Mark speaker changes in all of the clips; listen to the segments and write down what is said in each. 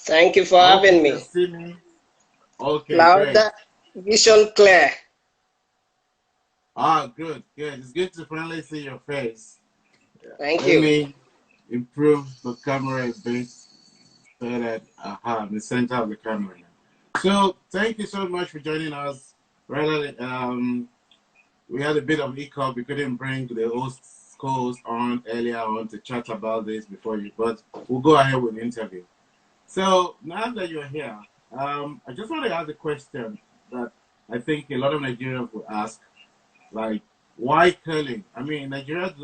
Speaker 1: Thank you for
Speaker 2: I hope you
Speaker 1: having
Speaker 2: can
Speaker 1: me.
Speaker 2: see me. Okay, great.
Speaker 1: Louder, vision clear.
Speaker 2: Ah, good, good. It's good to finally see your face.
Speaker 1: Thank
Speaker 2: Let
Speaker 1: you.
Speaker 2: me improve the camera a bit so that I'm in the center of the camera now. So, thank you so much for joining us. Rather, we had a bit of hiccup. We couldn't bring the co-host on earlier on to chat about this before you, but we'll go ahead with the interview. So now that you're here, I just want to ask a question that I think a lot of Nigerians will ask, like, why curling? I mean, Nigeria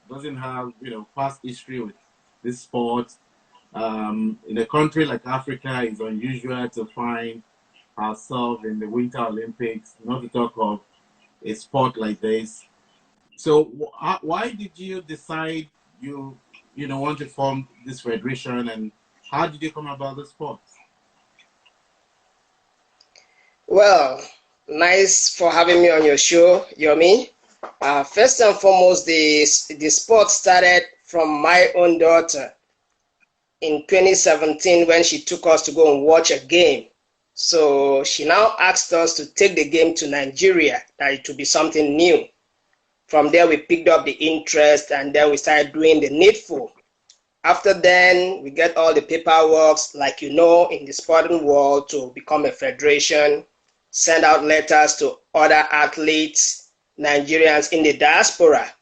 Speaker 2: doesn't have past history with this sport. In a country like Africa, it's unusual to find ourselves in the Winter Olympics. Not to talk of a sport like this. So, why did you decide you want to form this federation, and how did you come about the sport?
Speaker 1: Well, nice for having me on your show, Yomi. First and foremost, the sport started from my own daughter in 2017 when she took us to go and watch a game. So she now asked us to take the game to Nigeria, that it would be something new. From there, we picked up the interest and then we started doing the needful. After then, we get all the paperwork, like in the sporting world, to become a federation, send out letters to other athletes, Nigerians in the diaspora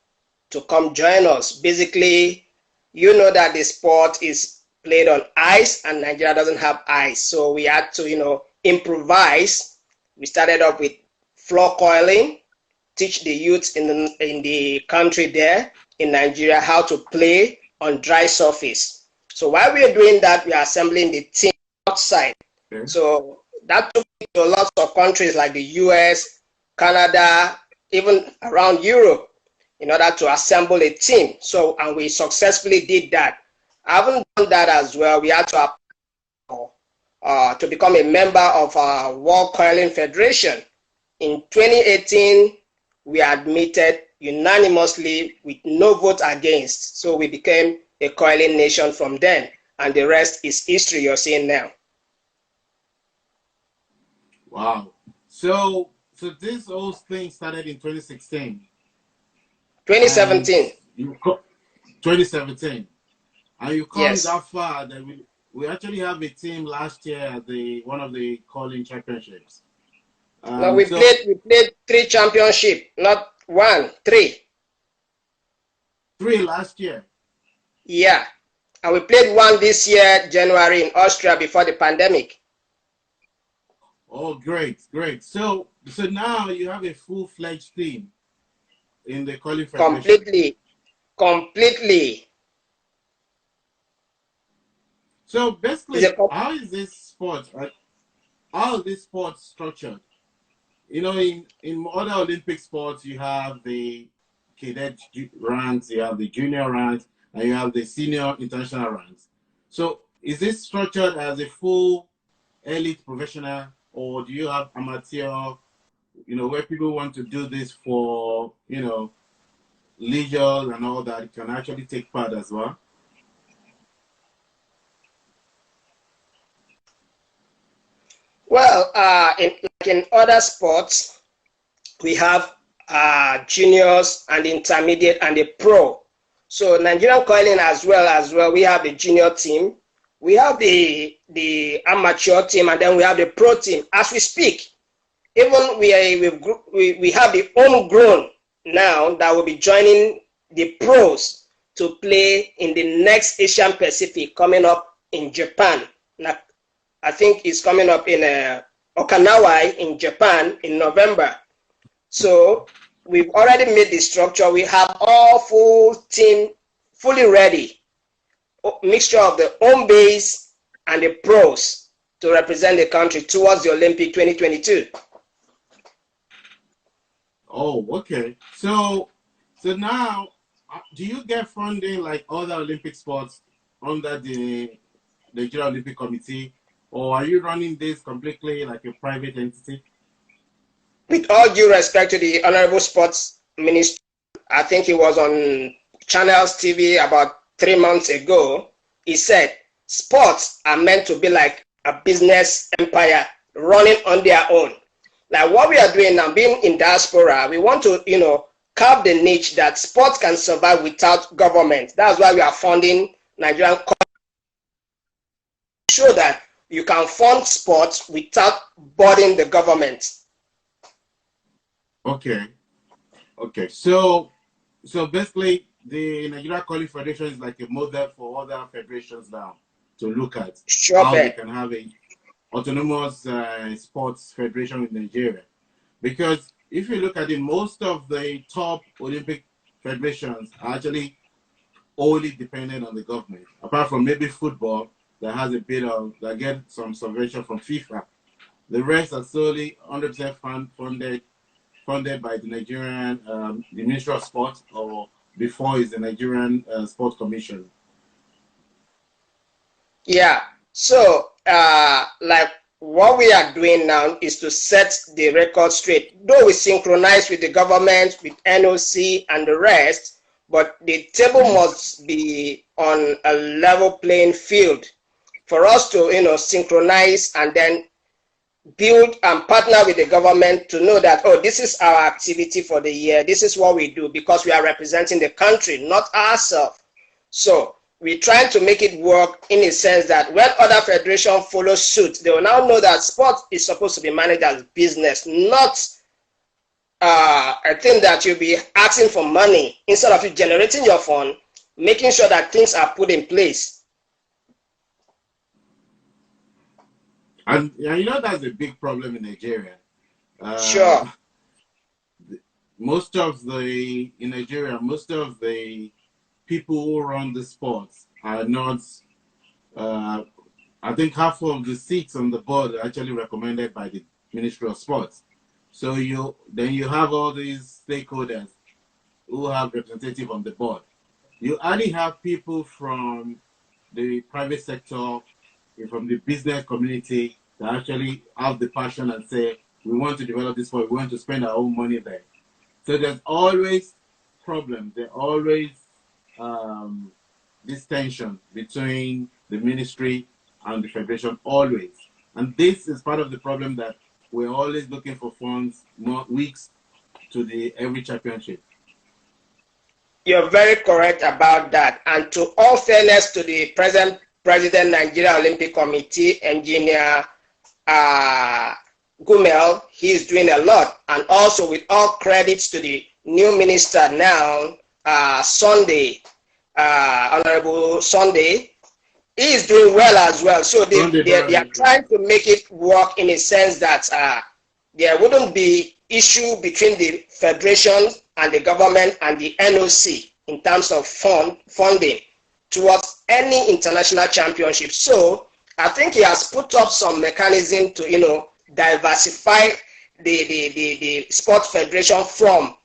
Speaker 1: to come join us. Basically, that the sport is played on ice and Nigeria doesn't have ice. So we had to, improvise. We started off with floor coiling, teach the youths in the country there in Nigeria how to play on dry surface. So while we are doing that, we are assembling the team outside.
Speaker 2: Okay.
Speaker 1: So that took me to lots of countries like the US, Canada, even around Europe, in order to assemble a team. So, and we successfully did that. Having done that as well, we had to become a member of our World Curling Federation. In 2018, we admitted unanimously with no vote against. So we became a curling nation from then, and the rest is history you're seeing now.
Speaker 2: Wow. So this whole thing started in 2016.
Speaker 1: 2017.
Speaker 2: 2017. And you come
Speaker 1: Yes.
Speaker 2: that far that we actually have a team last year at one of the curling championships.
Speaker 1: No, we played 3 championships, not 1, 3.
Speaker 2: 3 last year.
Speaker 1: Yeah. And we played 1 this year, January, in Austria before the pandemic.
Speaker 2: Oh, great, great. So now you have a full-fledged team in the curling federation.
Speaker 1: Completely.
Speaker 2: So basically, how is this sport structured? In other Olympic sports, you have the cadet ranks, you have the junior ranks, and you have the senior international ranks. So is this structured as a full elite professional, or do you have amateur, where people want to do this for, leisure and all that, can actually take part as well?
Speaker 1: Well, in other sports, we have juniors and intermediate and the pro. So Nigerian curling as well, we have the junior team, we have the amateur team, and then we have the pro team. As we speak, even we have the homegrown now that will be joining the pros to play in the next Asian Pacific coming up in Japan. Now, I think it's coming up in Okinawa in Japan in November. So we've already made the structure. We have all full team fully ready. Mixture of the home base and the pros to represent the country towards the Olympic 2022.
Speaker 2: Oh, okay. So now, do you get funding like other Olympic sports under the Nigeria Olympic Committee, or are you running this completely like a private entity?
Speaker 1: With all due respect to the Honorable Sports Minister, I think he was on Channels TV about 3 months ago. He said sports are meant to be like a business empire running on their own. Like what we are doing now, being in diaspora, we want to, carve the niche that sports can survive without government. That's why we are funding Nigerian show that you can fund sports without burdening the government.
Speaker 2: Okay. Okay. So basically, the Nigeria Curling Federation is like a model for other federations now to look at
Speaker 1: Sure,
Speaker 2: how they
Speaker 1: bet.
Speaker 2: can have a autonomous sports federation in Nigeria. Because if you look at it, most of the top Olympic federations are actually only dependent on the government, apart from maybe football that has a bit of that get some subvention from FIFA. The rest are solely 100% funded by the Nigerian the Ministry of Sport, or before is the Nigerian Sports Commission.
Speaker 1: Yeah. So, like what we are doing now is to set the record straight. Though we synchronize with the government, with NOC and the rest, but the table must be on a level playing field for us to, synchronize and then build and partner with the government to know that, oh, this is our activity for the year. This is what we do because we are representing the country, not ourselves. So we're trying to make it work in a sense that when other federations follow suit, they will now know that sport is supposed to be managed as business, not a thing that you'll be asking for money. Instead of you generating your fund, making sure that things are put in place.
Speaker 2: And that's a big problem in Nigeria.
Speaker 1: Sure.
Speaker 2: Most of the people who run the sports are not. I think half of the seats on the board are actually recommended by the Ministry of Sports. So you have all these stakeholders who have representative on the board. You only have people from the private sector, from the business community that actually have the passion and say, we want to develop this sport, we want to spend our own money there. So there's always problems. There's always this tension between the ministry and the federation, always. And this is part of the problem that we're always looking for funds more weeks to the every championship.
Speaker 1: You're very correct about that. And to all fairness to the present President Nigeria Olympic Committee, Engineer Gumel, he is doing a lot. And also with all credits to the new minister now, Honorable Sunday, he is doing well as well. So they are trying to make it work in a sense that there wouldn't be issue between the federation and the government and the NOC in terms of funding towards any international championship. So I think he has put up some mechanism to diversify the sports federation from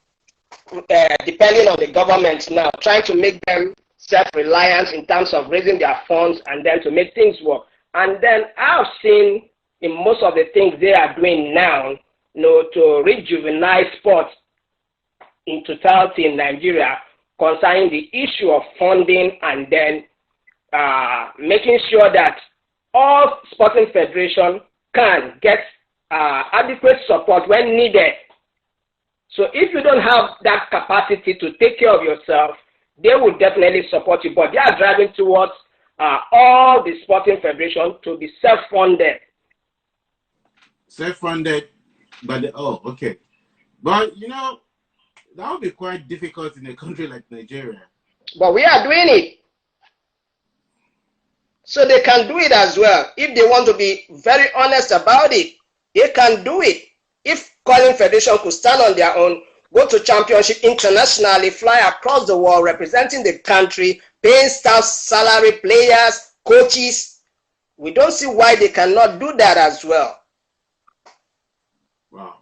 Speaker 1: depending on the government now, trying to make them self-reliant in terms of raising their funds and then to make things work. And then I've seen in most of the things they are doing now, to rejuvenate sports in totality in Nigeria concerning the issue of funding and then making sure that all sporting federations can get adequate support when needed. So if you don't have that capacity to take care of yourself, they will definitely support you. But they are driving towards all the sporting federations to be self-funded.
Speaker 2: Self-funded, but okay. But that would be quite difficult in a country like Nigeria.
Speaker 1: But we are doing it. So they can do it as well. If they want to be very honest about it, they can do it. If curling federation could stand on their own, go to championship internationally, fly across the world, representing the country, paying staff, salary, players, coaches, we don't see why they cannot do that as well.
Speaker 2: Wow.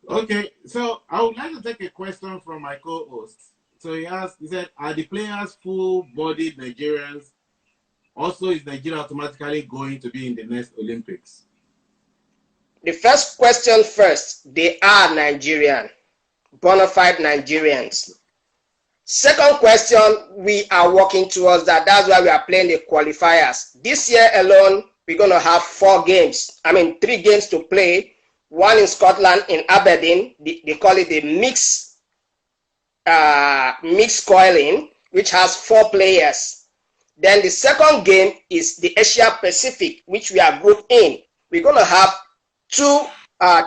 Speaker 2: Okay, so I would like to take a question from my co-host. So he said, are the players full-bodied Nigerians? Also, is Nigeria automatically going to be in the next Olympics?
Speaker 1: The first question first, they are Nigerian, bona fide Nigerians. Second question, we are working towards that. That's why we are playing the qualifiers. This year alone, we're going to have 3 games to play. One in Scotland, in Aberdeen. They call it the mixed coiling, which has 4 players. Then the second game is the Asia Pacific, which we are grouped in. We're going to have 2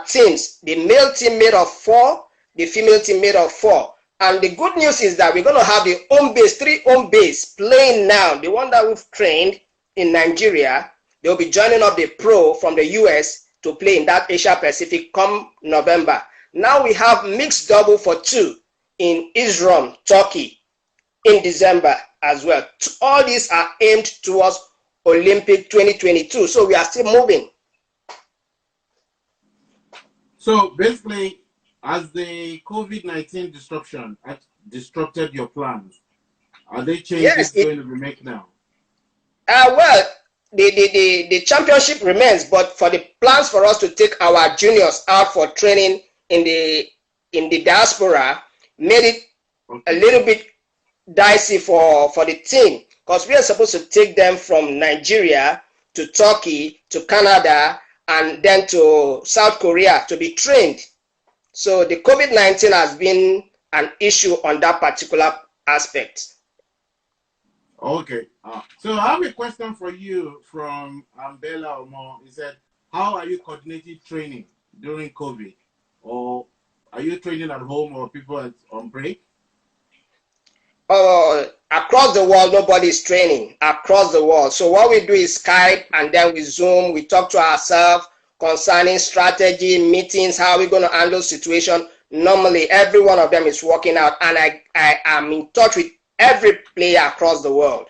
Speaker 1: teams, the male team made of 4, the female team made of 4. And the good news is that we're going to have the home base, 3 home base playing now. The one that we've trained in Nigeria, they'll be joining up the pro from the US to play in that Asia Pacific come November. Now we have mixed double for 2 in Israel, Turkey in December as well. All these are aimed towards Olympic 2022. So we are still moving.
Speaker 2: So basically, as the COVID-19 disruption disrupted your plans, are they changes going to be made now?
Speaker 1: Well, the championship remains, but for the plans for us to take our juniors out for training in the diaspora made it a little bit dicey for the team, because we are supposed to take them from Nigeria to Turkey to Canada and then to South Korea to be trained. So the COVID-19 has been an issue on that particular aspect.
Speaker 2: Okay. So I have a question for you from Bella Omo. He said, how are you coordinating training during COVID? Or are you training at home or people on break?
Speaker 1: Across the world, nobody is training. Across the world. So what we do is Skype, and then we Zoom. We talk to ourselves concerning strategy, meetings, how we're going to handle situation. Normally, every one of them is working out, and I am in touch with every player across the world.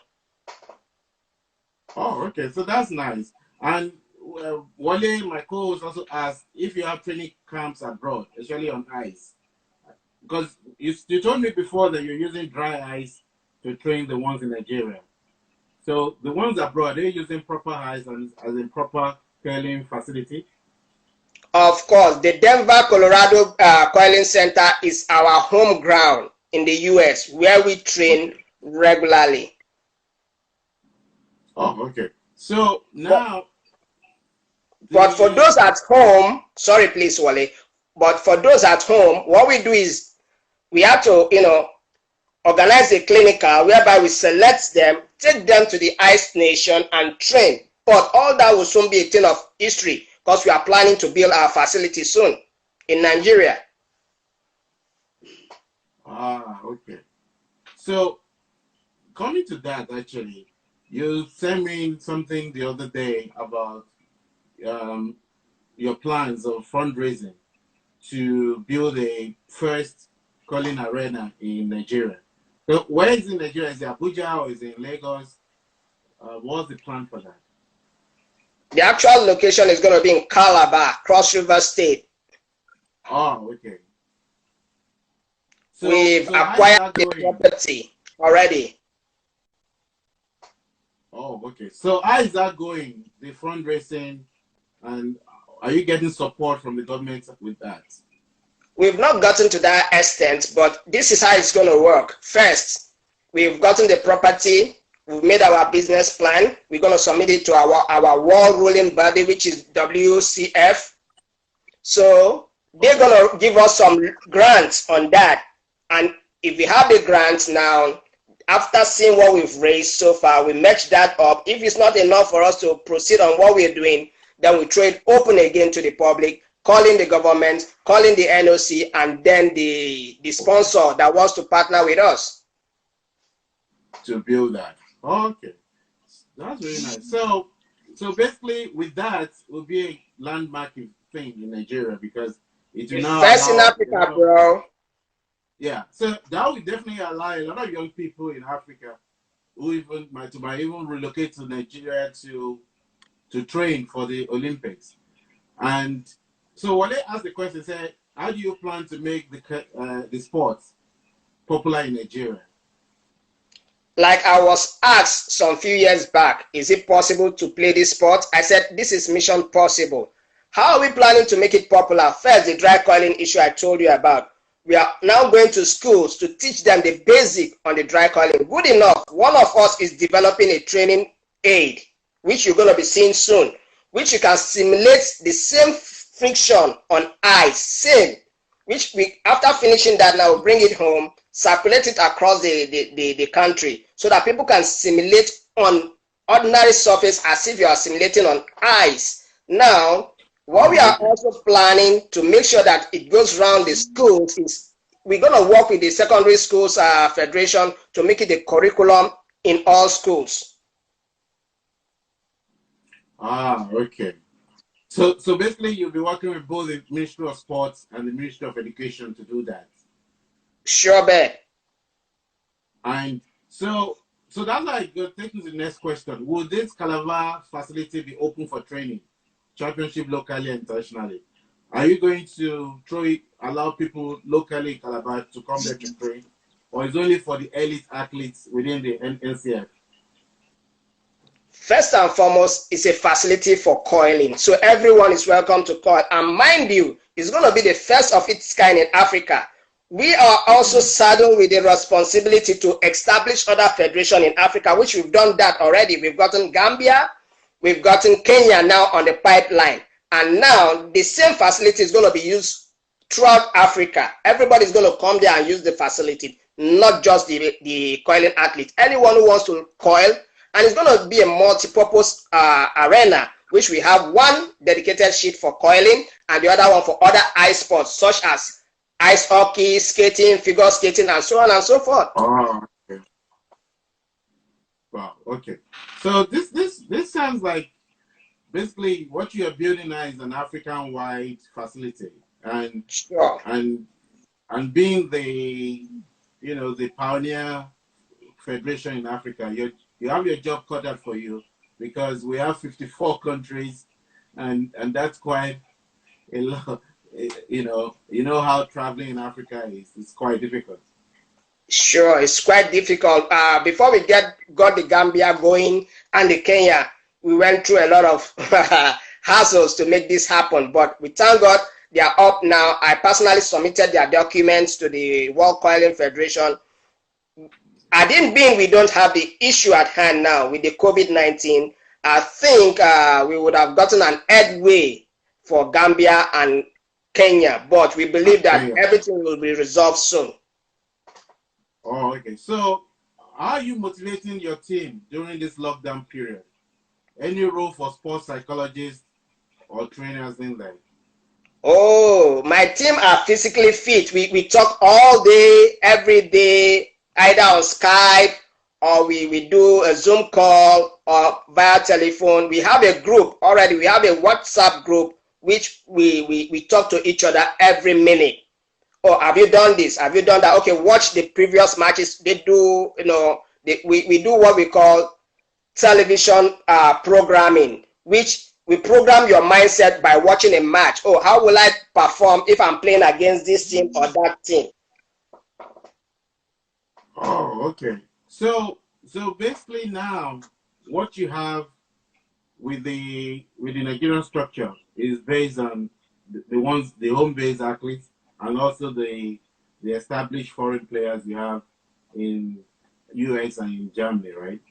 Speaker 2: Oh, okay. So that's nice. And Wale, my co-host, also asked if you have training camps abroad, especially on ice. Because you told me before that you're using dry ice to train the ones in Nigeria. So the ones abroad, they're using proper ice as a proper curling facility?
Speaker 1: Of course, the Denver, Colorado Coiling Center is our home ground in the US, where we train regularly.
Speaker 2: Oh, okay. So now...
Speaker 1: But for those at home, sorry please, Wale, but for those at home, what we do is we have to, organize a clinical whereby we select them, take them to the ice nation and train. But all that will soon be a thing of history, because we are planning to build our facility soon in Nigeria.
Speaker 2: Ah, okay. So, coming to that, actually, you sent me something the other day about your plans of fundraising to build a first curling arena in Nigeria. So, where is it in Nigeria? Is it Abuja or is it in Lagos? What's the plan for that?
Speaker 1: The actual location is going to be in Calabar, Cross River State.
Speaker 2: Oh, okay. So,
Speaker 1: We've acquired the property already.
Speaker 2: Oh, okay. So how is that going, the fundraising, and are you getting support from the government with that?
Speaker 1: We've not gotten to that extent, but this is how it's going to work. First, we've gotten the property. We've made our business plan. We're going to submit it to our world ruling body, which is WCF. So they're going to give us some grants on that. And if we have the grants now, after seeing what we've raised so far, we match that up. If it's not enough for us to proceed on what we're doing, then we throw it open again to the public, calling the government, calling the NOC, and then the sponsor that wants to partner with us.
Speaker 2: To build that. Okay. That's very nice. So basically with that will be a landmark thing in Nigeria, because it will now
Speaker 1: first in Africa, bro.
Speaker 2: Yeah. So that will definitely allow a lot of young people in Africa who might even relocate to Nigeria to train for the Olympics. And so Wale asked the question, said, how do you plan to make the sports popular in Nigeria?
Speaker 1: Like I was asked some few years back, is it possible to play this sport? I said, this is mission possible. How are we planning to make it popular? First, the dry coiling issue I told you about. we are now going to schools to teach them the basic on the dry coiling. Good enough, one of us is developing a training aid, which you're going to be seeing soon, which you can simulate the same friction on ice, same, which we, after finishing that, now we'll bring it home, circulate it across the country so that people can simulate on ordinary surface as if you are simulating on ice. Now, what we are also planning to make sure that it goes around the schools is we're going to work with the secondary schools federation to make it a curriculum in all schools.
Speaker 2: Okay. So basically, you'll be working with both the Ministry of Sports and the Ministry of Education to do that.
Speaker 1: Sure, bet.
Speaker 2: And so that's like taking to the next question. Will this Calabar facility be open for training, championship locally and internationally? Are you going to allow people locally in Calabar to come there to train, or is it only for the elite athletes within the NCF?
Speaker 1: First and foremost, it's a facility for coiling, so everyone is welcome to coil. And mind you, it's going to be the first of its kind in Africa. We are also saddled with the responsibility to establish other federations in Africa, which we've done that already. We've gotten Gambia, we've gotten Kenya now on the pipeline. And now the same facility is going to be used throughout Africa. Everybody's going to come there and use the facility, not just the coiling athlete. Anyone who wants to coil, and it's going to be a multi-purpose arena, which we have one dedicated sheet for coiling and the other one for other ice sports, such as ice hockey, skating, figure skating, and so on and so forth.
Speaker 2: Oh, okay. Wow. Okay. So this sounds like basically what you are building now is an African-wide facility, and
Speaker 1: sure.
Speaker 2: and being the the pioneer federation in Africa, you have your job cut out for you, because we have 54 countries, and that's quite a lot. You know how traveling in Africa is. It's quite difficult.
Speaker 1: Sure, it's quite difficult. Before we got the Gambia going and the Kenya, we went through a lot of hassles to make this happen. But we thank God they are up now. I personally submitted their documents to the World Coiling Federation. Adin being we don't have the issue at hand now with the COVID-19, I think we would have gotten an headway for Gambia and Kenya, but we believe that everything will be resolved soon.
Speaker 2: Oh, okay. So, how are you motivating your team during this lockdown period? Any role for sports psychologists or trainers in there?
Speaker 1: Oh, my team are physically fit. We talk all day, every day, either on Skype or we do a Zoom call or via telephone. We have a group already. We have a WhatsApp group which we talk to each other every minute. Oh, have you done this? Have you done that? Okay, watch the previous matches. They do, we do what we call television programming, which we program your mindset by watching a match. Oh, how will I perform if I'm playing against this team or that team?
Speaker 2: Oh, okay. So basically now what you have with the Nigerian structure is based on the home-based athletes, and also the established foreign players you have in US and in Germany, right?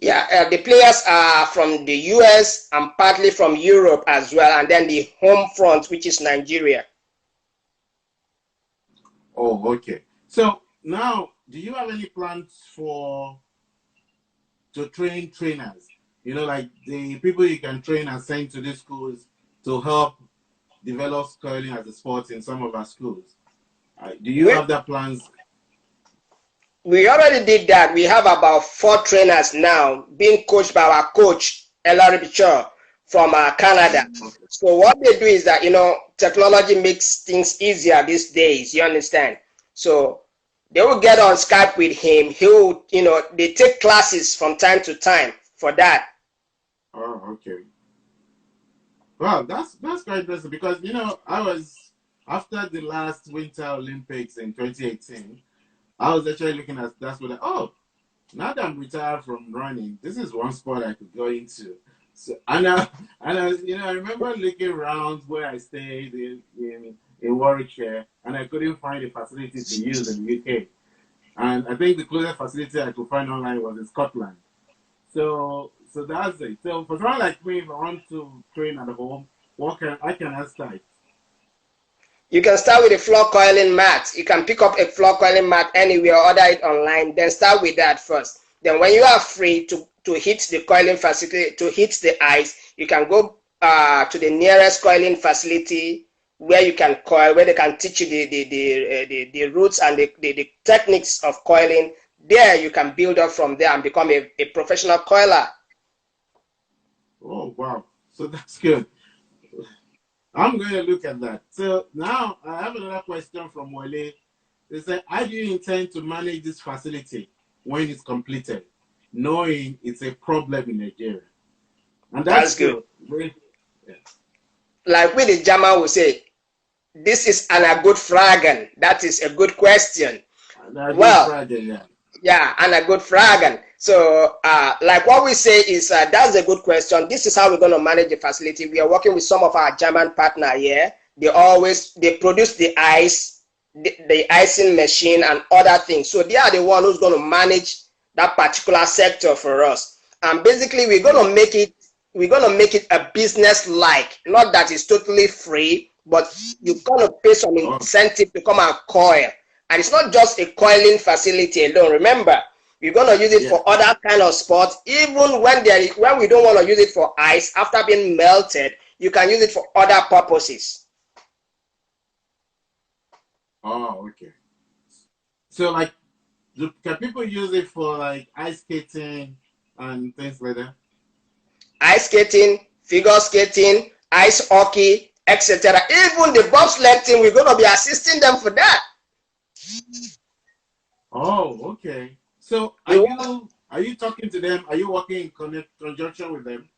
Speaker 1: Yeah, the players are from the US and partly from Europe as well, and then the home front, which is Nigeria.
Speaker 2: Oh, okay. So now, do you have any plans to train trainers? Like the people you can train and send to these schools to help develop curling as a sport in some of our schools. Do you have that plans?
Speaker 1: We already did that. We have about 4 trainers now being coached by our coach, Ellery Bichor, from Canada. So what they do is that, technology makes things easier these days, you understand? So they will get on Skype with him. He will, they take classes from time to time for that.
Speaker 2: Oh, okay. Well, that's quite interesting, because I was, after the last Winter Olympics in 2018, I was actually looking at that sport. Now that I'm retired from running, this is one sport I could go into. So I remember looking around where I stayed in in Warwickshire, and I couldn't find a facility to use in the UK. And I think the closest facility I could find online was in Scotland. So that's it. So for someone like me, if I want to train at home, I can start?
Speaker 1: You can start with a floor coiling mat. You can pick up a floor coiling mat anywhere, order it online. Then start with that first. Then when you are free to hit the coiling facility, to hit the ice, you can go to the nearest coiling facility where you can coil, where they can teach you the roots and the techniques of coiling. There you can build up from there and become a professional coiler.
Speaker 2: Oh, wow. So that's good. I'm going to look at that. So now I have another question from Wale. They say, how do you intend to manage this facility when it's completed, knowing it's a problem in Nigeria? And that's good.
Speaker 1: Yeah. Like with the German will say, this is a good fragen. That is a good question. Yeah, and a good fragen. So, like what we say is, that's a good question. This is how we're going to manage the facility. We are working with some of our German partner here. They produce the ice, the icing machine and other things. So they are the one who's going to manage that particular sector for us. And basically, we're going to make it a business-like. Not that it's totally free, but you're going to pay some incentive to come and coil. And it's not just a coiling facility alone. Remember, we're going to use it for other kind of sports. Even when we don't want to use it for ice, after being melted, you can use it for other purposes.
Speaker 2: Oh, okay. So, like, can people use it for like ice skating and things like that?
Speaker 1: Ice skating, figure skating, ice hockey, etc. Even the bobsled team, we're going to be assisting them for that.
Speaker 2: Oh, okay. So are you talking to them? Are you working in conjunction with them?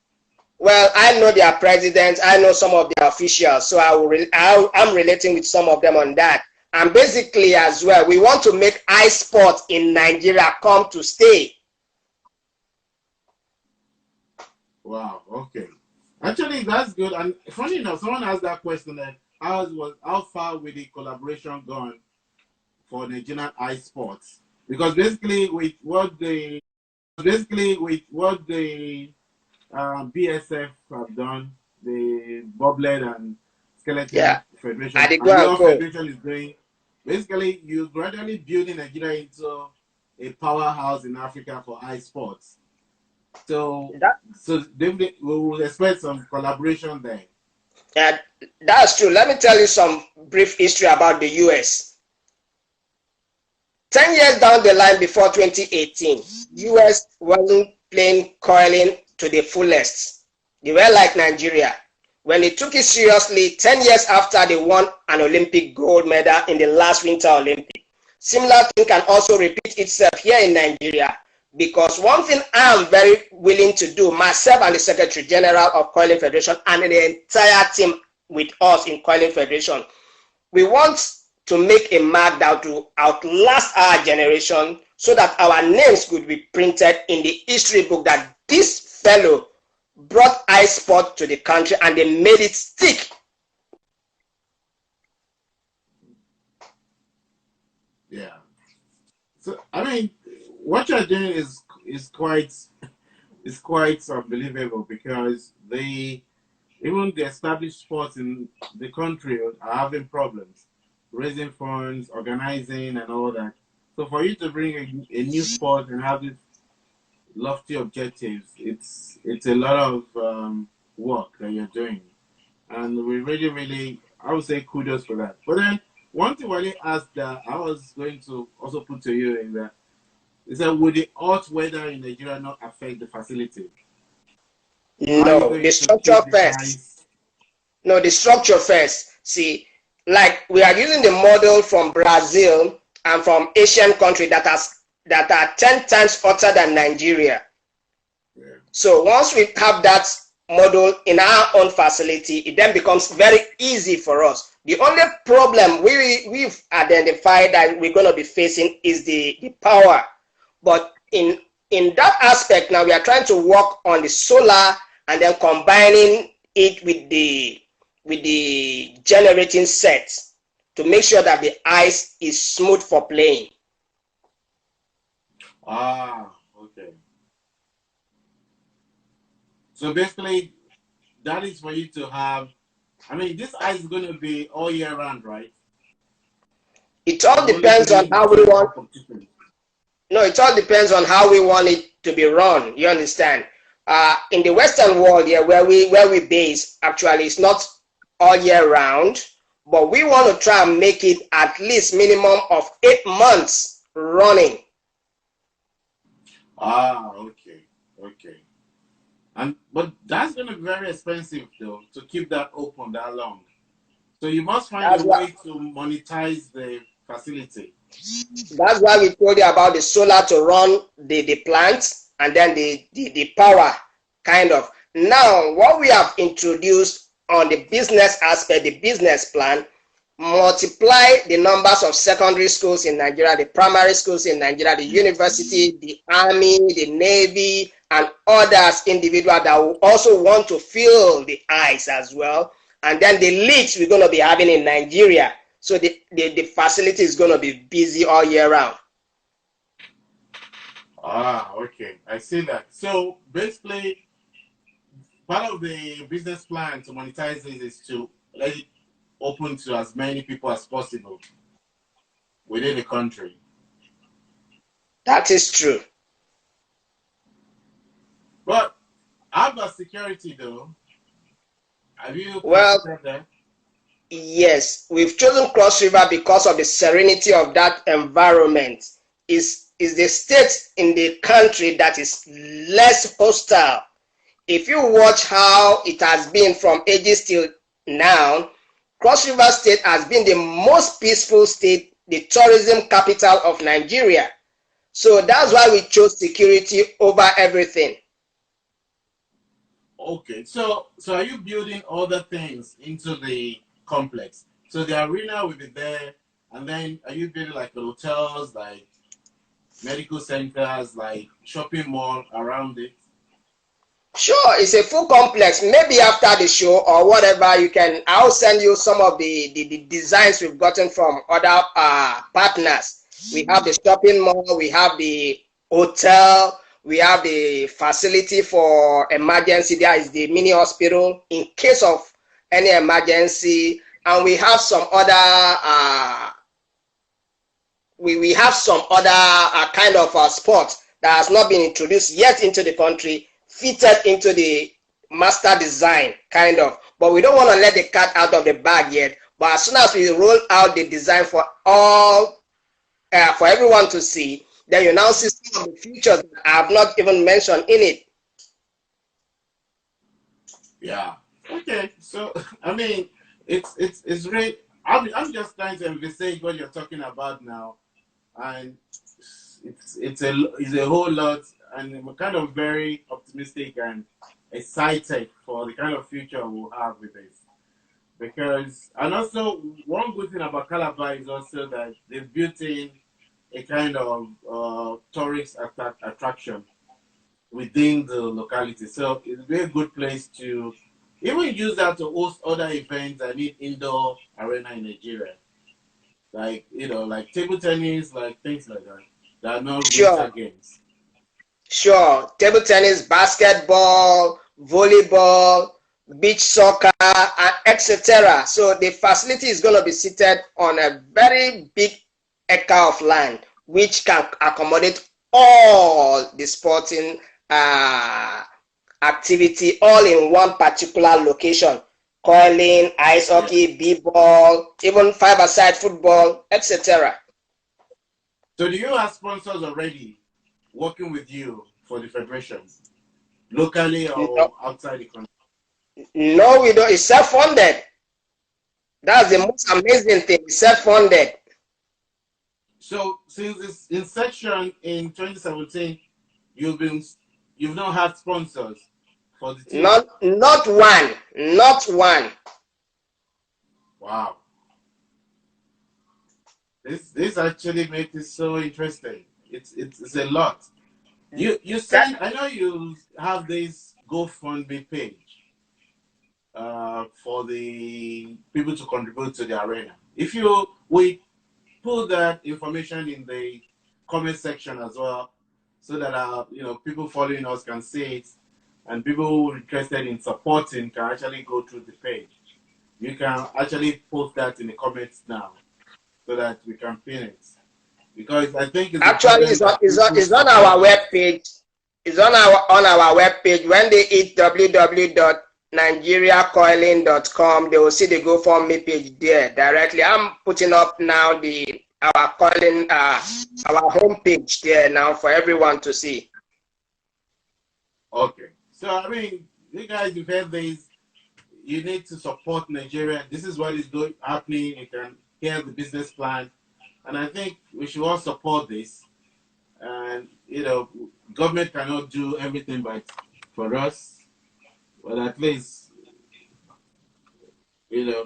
Speaker 1: Well, I know their presidents. I know some of their officials. So I'm relating with some of them on that. And basically as well, we want to make ice sports in Nigeria come to stay.
Speaker 2: Wow, okay. Actually, that's good. And funny enough, someone asked that question, how far will the collaboration gone for Nigerian ice sports? Because basically with what the BSF have done, the Bobsled and Skeleton Federation, and your federation is doing, basically you're gradually building Nigeria into a powerhouse in Africa for ice sports. So definitely we will expect some collaboration there.
Speaker 1: Yeah, that's true. Let me tell you some brief history about the US. 10 years down the line before 2018, US wasn't playing coiling to the fullest. They were like Nigeria. When they took it seriously, 10 years after they won an Olympic gold medal in the last Winter Olympic. Similar thing can also repeat itself here in Nigeria, because one thing I'm very willing to do, myself and the Secretary General of Coiling Federation and the entire team with us in Coiling Federation, we want to make a mark that will outlast our generation, so that our names could be printed in the history book that this fellow brought ice sport to the country and they made it stick.
Speaker 2: Yeah. So I mean, what you're doing is quite unbelievable, because even the established sports in the country are having problems raising funds, organizing, and all that. So for you to bring a new sport and have these lofty objectives, it's a lot of work that you're doing, and we really, I would say, kudos for that. But then one thing Wale asked that I was going to also put to you is that, would the hot weather in Nigeria not affect the facility?
Speaker 1: No, the structure first. No, the structure first. See, like we are using the model from Brazil and from Asian countries that are 10 times hotter than Nigeria. Yeah. So once we have that model in our own facility, it then becomes very easy for us. The only problem we've identified that we're going to be facing is the power. But in that aspect now, we are trying to work on the solar and then combining it with the generating set. to make sure that the ice is smooth for playing.
Speaker 2: Ah, okay. So basically, that is for you to have. I mean, this ice is going to be all year round, right?
Speaker 1: It all
Speaker 2: Or only
Speaker 1: depends on
Speaker 2: during
Speaker 1: how we want.
Speaker 2: competition?
Speaker 1: No, it all depends on how we want it to be run. You understand? In the Western world, yeah, where we base, actually, it's not all year round, but we want to try and make it at least minimum of 8 months running.
Speaker 2: Ah, okay, okay. And but that's going to be very expensive though to keep that open that long. So you must find a
Speaker 1: That's why
Speaker 2: way to monetize the facility.
Speaker 1: that's why we told you about the solar to run the plants, and then the power kind of. Now, what we have introduced on the business aspect, the business plan, multiply the numbers of secondary schools in Nigeria, the primary schools in Nigeria, the university, the army, the navy, and others individuals that will also want to fill the ice as well. And then the leagues we're going to be having in Nigeria. So the facility is going to be busy all year round.
Speaker 2: Ah, okay. I see that. So basically, part of the business plan to monetize this is to let it open to as many people as possible within the country.
Speaker 1: That is true.
Speaker 2: But how about security though? Have you
Speaker 1: Well,
Speaker 2: considered that?
Speaker 1: yes, we've chosen Cross River because of the serenity of that environment. Is the state in the country that is less hostile. If you watch how it has been from ages till now, Cross River State has been the most peaceful state, the tourism capital of Nigeria. So that's why we chose security over everything.
Speaker 2: Okay, so are you building other things into the complex? So the arena will be there, and then are you building like hotels, like medical centers, like shopping mall around it?
Speaker 1: Sure, it's a full complex. Maybe after the show or whatever, I'll send you some of the designs we've gotten from other partners. We have the shopping mall, we have the hotel, we have the facility for emergency. There is the mini hospital in case of any emergency, and we have some other we have some other kind of sport that has not been introduced yet into the country, fitted into the master design kind of. But we don't want to let the cat out of the bag yet. But as soon as we roll out the design for all for everyone to see, then you now see some of the features that I have not even mentioned in it.
Speaker 2: Yeah. Okay. So I mean, it's really. I'm just trying to envisage what you're talking about now, and it's a whole lot, and I'm kind of very optimistic and excited for the kind of future we'll have with this. Because and also one good thing about Calabar is also that they've built in a kind of tourist attraction within the locality. So it's a very good place to even use that to host other events that need indoor arena in Nigeria. Like, like table tennis, like things like that. That are not
Speaker 1: Sure,
Speaker 2: winter games.
Speaker 1: sure. Table tennis, basketball, volleyball, beach soccer, and etc. So the facility is going to be seated on a very big acre of land, which can accommodate all the sporting uh, activity all in one particular location. Curling, ice
Speaker 2: Yeah.
Speaker 1: hockey, b-ball, even five-a-side football, etc.
Speaker 2: So do you have sponsors already working with you for the federation, locally
Speaker 1: No,
Speaker 2: or outside the country?
Speaker 1: no, we don't. It's self-funded. That's the most amazing thing. It's self-funded.
Speaker 2: So since its inception in 2017, you've been you've not had sponsors for the team.
Speaker 1: Not one. Not one.
Speaker 2: Wow. This actually makes it so interesting. It's a lot. You
Speaker 1: That
Speaker 2: send I know you have this GoFundMe page for the people to contribute to the arena. If we put that information in the comment section as well, so that our people following us can see it, and people who are interested in supporting can actually go through the page. You can actually post that in the comments now, so that we can pin it, because I think it's
Speaker 1: Actually,
Speaker 2: important that people
Speaker 1: it's on
Speaker 2: support
Speaker 1: our
Speaker 2: this.
Speaker 1: web page. It's on our web page. When they hit www.nigeriacoiling.com, they will see the GoFundMe page there directly. I'm putting up now our coiling our home page there now for everyone to see.
Speaker 2: Okay, so I mean, you guys, you've heard this. You need to support Nigeria. This is what is happening. You can hear the business plan, and I think we should all support this. And government cannot do everything, but for us, but at least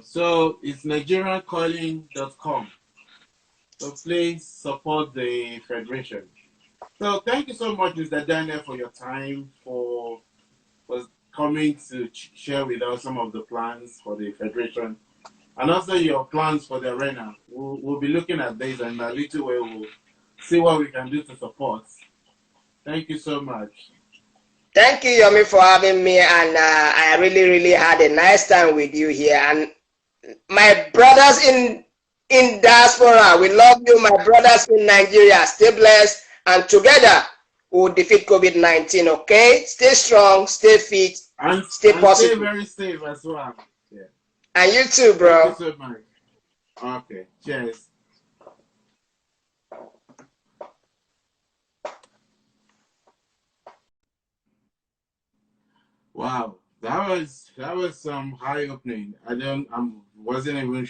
Speaker 2: So it's nigeriancoiling.com. So please support the federation. So thank you so much, Mr. Daniel, for your time, for coming to share with us some of the plans for the federation, and also your plans for the arena. We'll be looking at this, and a little way we'll see what we can do to support. Thank you so much.
Speaker 1: Thank you, Yomi, for having me, and I really, really had a nice time with you here. And my brothers in diaspora, we love you. My brothers in Nigeria, stay blessed, and together we'll defeat COVID-19. Okay, stay strong, stay fit, stay
Speaker 2: And stay
Speaker 1: positive.
Speaker 2: very safe as well. Yeah.
Speaker 1: And you too,
Speaker 2: Thank you
Speaker 1: bro.
Speaker 2: so much. Okay. Cheers. Wow, that was some high opening. I wasn't even